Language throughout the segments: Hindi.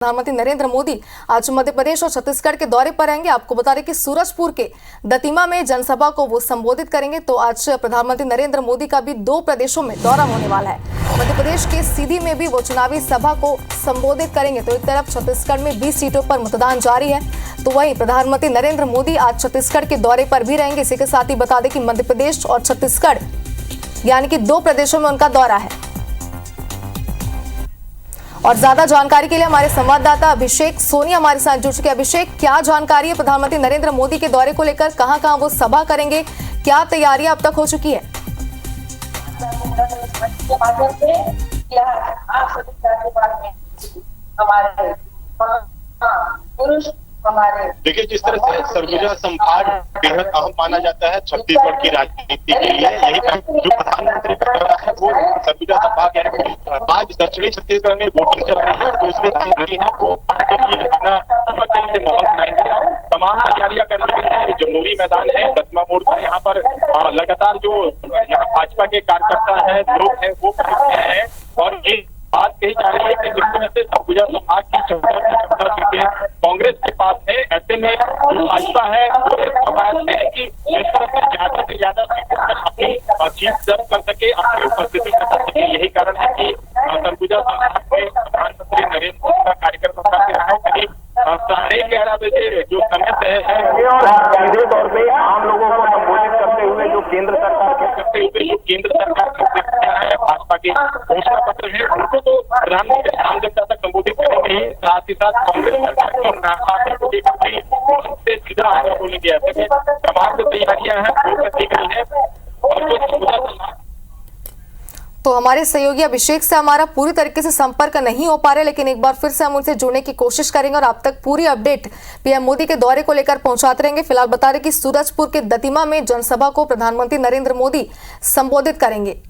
प्रधानमंत्री नरेंद्र मोदी आज मध्य प्रदेश और छत्तीसगढ़ के दौरे पर रहेंगे। आपको बता दें कि सूरजपुर के दतिमा में जनसभा को वो संबोधित करेंगे। तो आज प्रधानमंत्री नरेंद्र मोदी का भी 2 प्रदेशों में दौरा होने वाला है। मध्य प्रदेश के सीधी में भी वो चुनावी सभा को संबोधित करेंगे। तो एक तरफ छत्तीसगढ़ में 20 सीटों पर मतदान जारी है, तो वहीं प्रधानमंत्री नरेंद्र मोदी आज छत्तीसगढ़ के दौरे पर भी रहेंगे। इसी के साथ ही बता दें कि मध्य प्रदेश और छत्तीसगढ़ यानी कि 2 प्रदेशों में उनका दौरा है। और ज्यादा जानकारी के लिए हमारे संवाददाता अभिषेक सोनी हमारे साथ जुड़ चुके हैं। अभिषेक, क्या जानकारी है प्रधानमंत्री नरेंद्र मोदी के दौरे को लेकर? कहां-कहां वो सभा करेंगे, क्या तैयारियां अब तक हो चुकी है? देखिए, जिस तरह से सरगुजा संभाग बेहद अहम माना जाता है छत्तीसगढ़ की राजनीति के लिए, यही जो प्रधानमंत्री का दौरा है वो सरगुजा संभाग यानी आज दक्षिणी छत्तीसगढ़ में वोटिंग चल रही है। दूसरे है वो माहौल बनाएंगे, तमाम तैयारियां कर रही है। जमहूरी मैदान है, दतमा मोड़ पर यहाँ पर लगातार जो यहाँ भाजपा के कार्यकर्ता है, लोग हैं, वो खड़े हैं और ये बात कही जा रही है कि जिस तरह से सरगुजा संभाग की 14 सीटें कांग्रेस के पास है, ऐसे में जो भाजपा है वो कवायद है कि इस तरह से ज्यादा सीटों पर अपनी जीत दर्ज कर सके, अपनी उपस्थिति कर सके। यही कारण है कि सरगुजा संभाग में प्रधानमंत्री नरेंद्र मोदी का कार्यक्रम करीब 11:30 बजे जो समय तय है और सीधे तौर पर आम लोगों को संबोधित करते हुए जो केंद्र सरकार है भाजपा के घोषणा पत्र है उनको तो प्रधानमंत्री आम जनता तक संबोधित करेंगे ही, साथ ही साथ कांग्रेस सरकार की सीधा आगे बोलेंगे। ऐसे में तमाम जो तैयारियां हैं वो कर दी गई है और जो तो हमारे सहयोगी अभिषेक से हमारा पूरी तरीके से संपर्क नहीं हो पा रहा है, लेकिन एक बार फिर से हम उनसे जुड़ने की कोशिश करेंगे और आप तक पूरी अपडेट पीएम मोदी के दौरे को लेकर पहुंचाते रहेंगे। फिलहाल बता रहे कि सूरजपुर के दतिमा में जनसभा को प्रधानमंत्री नरेंद्र मोदी संबोधित करेंगे।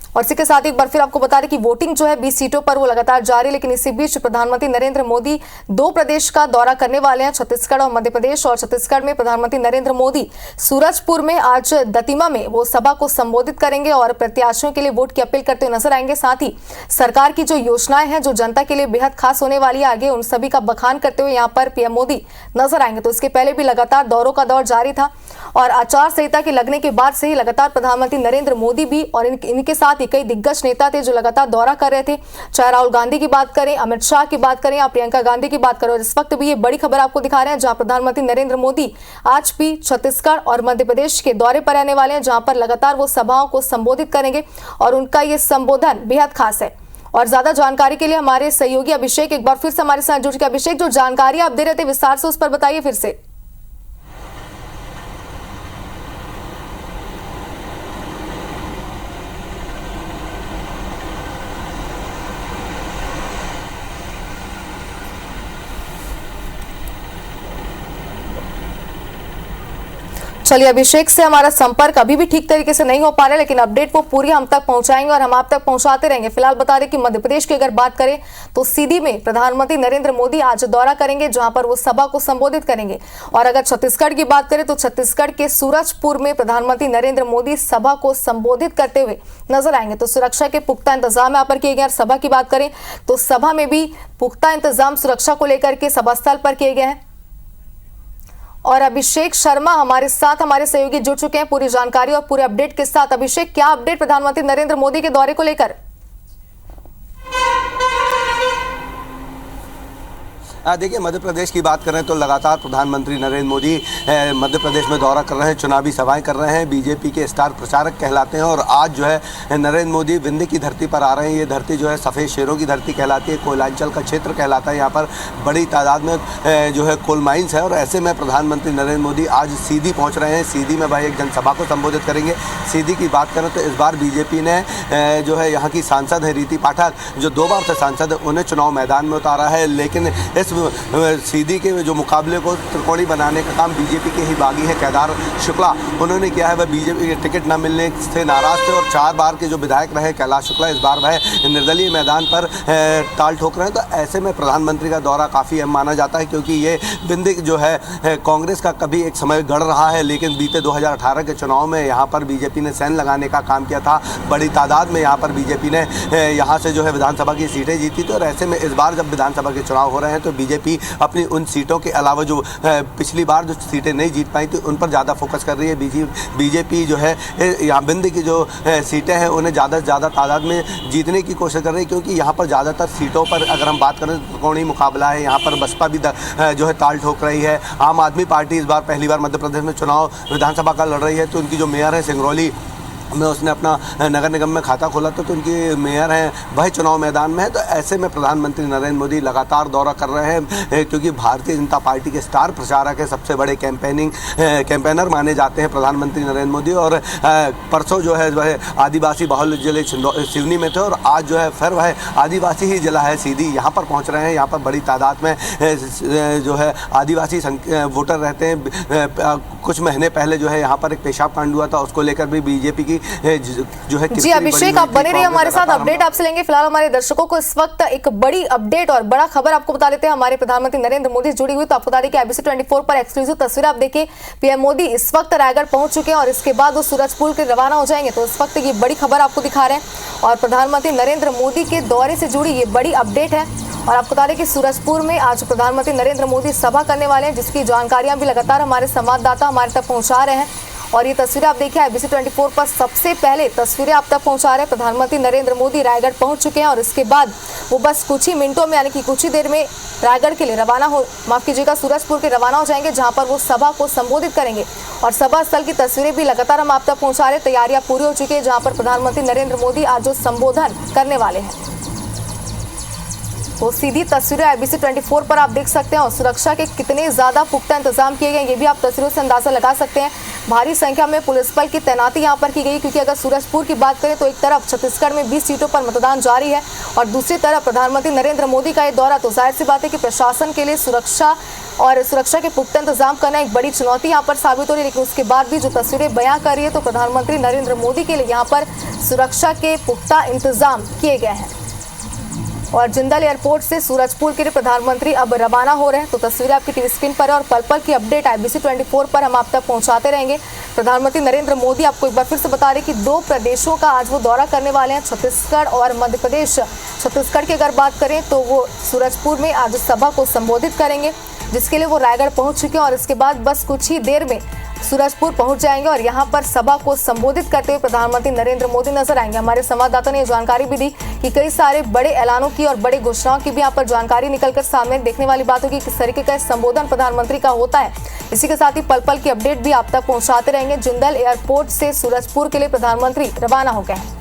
और इसी के साथ एक बार फिर आपको बता दें कि वोटिंग जो है 20 सीटों पर वो लगातार जारी, लेकिन इसी बीच प्रधानमंत्री नरेंद्र मोदी 2 प्रदेश का दौरा करने वाले हैं, छत्तीसगढ़ और मध्य प्रदेश। और छत्तीसगढ़ में प्रधानमंत्री नरेंद्र मोदी सूरजपुर में आज दतिमा में वो सभा को संबोधित करेंगे और प्रत्याशियों के लिए वोट की अपील करते हुए नजर आएंगे। साथ ही सरकार की जो योजनाएं हैं जो जनता के लिए बेहद खास होने वाली है, आगे उन सभी का बखान करते हुए यहाँ पर पीएम मोदी नजर आएंगे। तो इसके पहले भी लगातार दौरों का दौर जारी था और आचार संहिता के लगने के बाद से ही लगातार प्रधानमंत्री नरेंद्र मोदी भी और इनके साथ ही कई दिग्गज नेता थे जो लगातार दौरा कर रहे थे। चाहे राहुल गांधी की बात करें, अमित शाह की बात करें या प्रियंका गांधी की बात करें। और इस वक्त भी ये बड़ी खबर आपको दिखा रहे हैं जहां प्रधानमंत्री नरेंद्र मोदी आज भी छत्तीसगढ़ और मध्य प्रदेश के दौरे पर रहने वाले हैं, जहां पर लगातार वो सभाओं को संबोधित करेंगे और उनका ये संबोधन बेहद खास है। और ज्यादा जानकारी के लिए हमारे सहयोगी अभिषेक एक बार फिर से हमारे साथ जुड़ चुके। अभिषेक, जो जानकारी आप दे रहे थे विस्तार से उस पर बताइए फिर से। चलिए, अभिषेक से हमारा संपर्क अभी भी ठीक तरीके से नहीं हो पा रहा है, लेकिन अपडेट वो पूरी हम तक पहुंचाएंगे और हम आप तक पहुंचाते रहेंगे। फिलहाल बता दें कि मध्य प्रदेश की अगर बात करें तो सीधी में प्रधानमंत्री नरेंद्र मोदी आज दौरा करेंगे, जहां पर वो सभा को संबोधित करेंगे। और अगर छत्तीसगढ़ की बात करें तो छत्तीसगढ़ के सूरजपुर में प्रधानमंत्री नरेंद्र मोदी सभा को संबोधित करते हुए नजर आएंगे। तो सुरक्षा के पुख्ता इंतजाम यहाँ पर किए गए। सभा की बात करें तो सभा में भी पुख्ता इंतजाम सुरक्षा को लेकर के सभा स्थल पर किए गए हैं। और अभिषेक शर्मा हमारे साथ, हमारे सहयोगी जुड़ चुके हैं पूरी जानकारी और पूरे अपडेट के साथ। अभिषेक, क्या अपडेट प्रधानमंत्री नरेंद्र मोदी के दौरे को लेकर? देखिए, मध्य प्रदेश की बात करें तो लगातार प्रधानमंत्री नरेंद्र मोदी मध्य प्रदेश में दौरा कर रहे हैं, चुनावी सभाएं कर रहे हैं, बीजेपी के स्टार प्रचारक कहलाते हैं। और आज जो है नरेंद्र मोदी विंध्य की धरती पर आ रहे हैं। ये धरती जो है सफ़ेद शेरों की धरती कहलाती है, कोयलांचल का क्षेत्र कहलाता है। यहाँ पर बड़ी तादाद में जो है कोल माइंस है और ऐसे में प्रधानमंत्री नरेंद्र मोदी आज सीधी पहुँच रहे हैं। सीधी में भाई एक जनसभा को संबोधित करेंगे। सीधी की बात करें तो इस बार बीजेपी ने जो है यहाँ की सांसद है रीति पाठक, जो 2 बार से सांसद है, उन्हें चुनाव मैदान में उतारा है। लेकिन इस कांग्रेस सीधी के जो मुकाबले को त्रिकोणी बनाने का काम बीजेपी के ही बागी है केदार शुक्ला, उन्होंने किया है। वह बीजेपी के टिकट न मिलने से नाराज थे और 4 बार के जो विधायक रहे कैलाश शुक्ला, इस बार वह निर्दलीय मैदान पर ताल ठोक रहे हैं। तो ऐसे में प्रधानमंत्री का दौरा काफ़ी अहम माना जाता है, क्योंकि ये विंध्य जो है कांग्रेस का कभी एक समय गढ़ रहा है, लेकिन बीते 2018 के चुनाव में यहाँ पर बीजेपी ने सैन लगाने का काम किया था। बड़ी तादाद में यहाँ पर बीजेपी ने यहाँ से जो है विधानसभा की सीटें जीती थी। और ऐसे में इस बार जब विधानसभा के चुनाव हो रहे हैं तो बीजेपी अपनी उन सीटों के अलावा जो पिछली बार जो सीटें नहीं जीत पाई थी उन पर ज़्यादा फोकस कर रही है। बीजेपी जो है यहाँ विंध्य की जो सीटें हैं उन्हें ज़्यादा से ज़्यादा तादाद में जीतने की कोशिश कर रही है, क्योंकि यहाँ पर ज़्यादातर सीटों पर अगर हम बात करें तो त्रिकोणीय मुकाबला है। यहाँ पर बसपा भी जो है ताल ठोक रही है। आम आदमी पार्टी इस बार पहली बार मध्य प्रदेश में चुनाव विधानसभा का लड़ रही है, तो उनकी जो मेयर है सिंगरौली में उसने अपना नगर निगम में खाता खोला तो उनकी मेयर हैं वह चुनाव मैदान में है। तो ऐसे में प्रधानमंत्री नरेंद्र मोदी लगातार दौरा कर रहे हैं, क्योंकि भारतीय जनता पार्टी के स्टार प्रचारक है, सबसे बड़े कैंपेनर माने जाते हैं प्रधानमंत्री नरेंद्र मोदी। और परसों जो है वह आदिवासी बाहुल्य जिले सिवनी में थे और आज जो है फिर वह आदिवासी ही जिला है सीधी यहाँ पर पहुँच रहे हैं। यहाँ पर बड़ी तादाद में जो है आदिवासी वोटर रहते हैं। कुछ महीने पहले जो है यहाँ पर एक पेशाब कांड हुआ था, उसको लेकर भी बीजेपी की जो है जी अभिषेक, आप बने रहिए हमारे साथ, अपडेट आपसे लेंगे। फिलहाल हमारे दर्शकों को इस वक्त एक बड़ी अपडेट और बड़ा खबर आपको बता देते हैं। हमारे प्रधानमंत्री नरेंद्र मोदी जुड़ी हुई, तो आपको बता दें कि IBC 24 पर एक्सक्लूसिव तस्वीर आप देखिए। पीएम मोदी इस वक्त रायगढ़ पहुंच चुके हैं और इसके बाद वो सूरजपुर के रवाना हो जाएंगे। तो इस वक्त ये बड़ी खबर आपको दिखा रहे हैं और प्रधानमंत्री नरेंद्र मोदी के दौरे से जुड़ी ये बड़ी अपडेट है। और आपको बता दें कि सूरजपुर में आज प्रधानमंत्री नरेंद्र मोदी सभा करने वाले हैं, जिसकी जानकारियां भी लगातार हमारे संवाददाता हमारे तक पहुंचा रहे हैं। और ये तस्वीरें आप देखिए IBC 24 पर सबसे पहले तस्वीरें आप तक पहुंचा रहे हैं। प्रधानमंत्री नरेंद्र मोदी रायगढ़ पहुंच चुके हैं और इसके बाद वो बस कुछ ही मिनटों में यानी कि कुछ ही देर में रायगढ़ के लिए सूरजपुर के रवाना हो जाएंगे, जहां पर वो सभा को संबोधित करेंगे। और सभा स्थल की तस्वीरें भी लगातार हम आप तक पहुंचा रहे हैं। तैयारियां पूरी हो चुकी है, जहाँ पर प्रधानमंत्री नरेंद्र मोदी आज जो संबोधन करने वाले हैं। तो सीधी तस्वीरें IBC 24 पर आप देख सकते हैं और सुरक्षा के कितने ज्यादा पुख्ता इंतजाम किए गए ये भी आप तस्वीरों से अंदाजा लगा सकते हैं। भारी संख्या में पुलिस बल की तैनाती यहां पर की गई, क्योंकि अगर सूरजपुर की बात करें तो एक तरफ छत्तीसगढ़ में 20 सीटों पर मतदान जारी है और दूसरी तरफ प्रधानमंत्री नरेंद्र मोदी का ये दौरा, तो जाहिर सी बात है कि प्रशासन के लिए सुरक्षा के पुख्ता इंतजाम करना एक बड़ी चुनौती यहाँ पर साबित हो रही है। लेकिन उसके बाद भी जो तस्वीरें बयां कर रही है तो प्रधानमंत्री नरेंद्र मोदी के लिए यहाँ पर सुरक्षा के पुख्ता इंतजाम किए गए हैं। और जिंदल एयरपोर्ट से सूरजपुर के लिए प्रधानमंत्री अब रवाना हो रहे हैं। तो तस्वीरें आपकी टीवी स्क्रीन पर है और पल पल की अपडेट IBC 24 पर हम आप तक पहुंचाते रहेंगे। प्रधानमंत्री नरेंद्र मोदी आपको एक बार फिर से बता रहे कि 2 प्रदेशों का आज वो दौरा करने वाले हैं, छत्तीसगढ़ और मध्य प्रदेश। छत्तीसगढ़ की अगर बात करें तो वो सूरजपुर में आज सभा को संबोधित करेंगे, जिसके लिए वो रायगढ़ पहुंच चुके हैं और इसके बाद बस कुछ ही देर में सूरजपुर पहुंच जाएंगे और यहां पर सभा को संबोधित करते हुए प्रधानमंत्री नरेंद्र मोदी नजर आएंगे। हमारे संवाददाता ने जानकारी भी दी कि कई सारे बड़े ऐलानों की और बड़े घोषणाओं की भी यहां पर जानकारी निकलकर सामने देखने वाली बात होगी, किस तरीके का संबोधन प्रधानमंत्री का होता है। इसी के साथ ही पल पल की अपडेट भी आप तक पहुंचाते रहेंगे। जिंदल एयरपोर्ट से सूरजपुर के लिए प्रधानमंत्री रवाना हो गए हैं।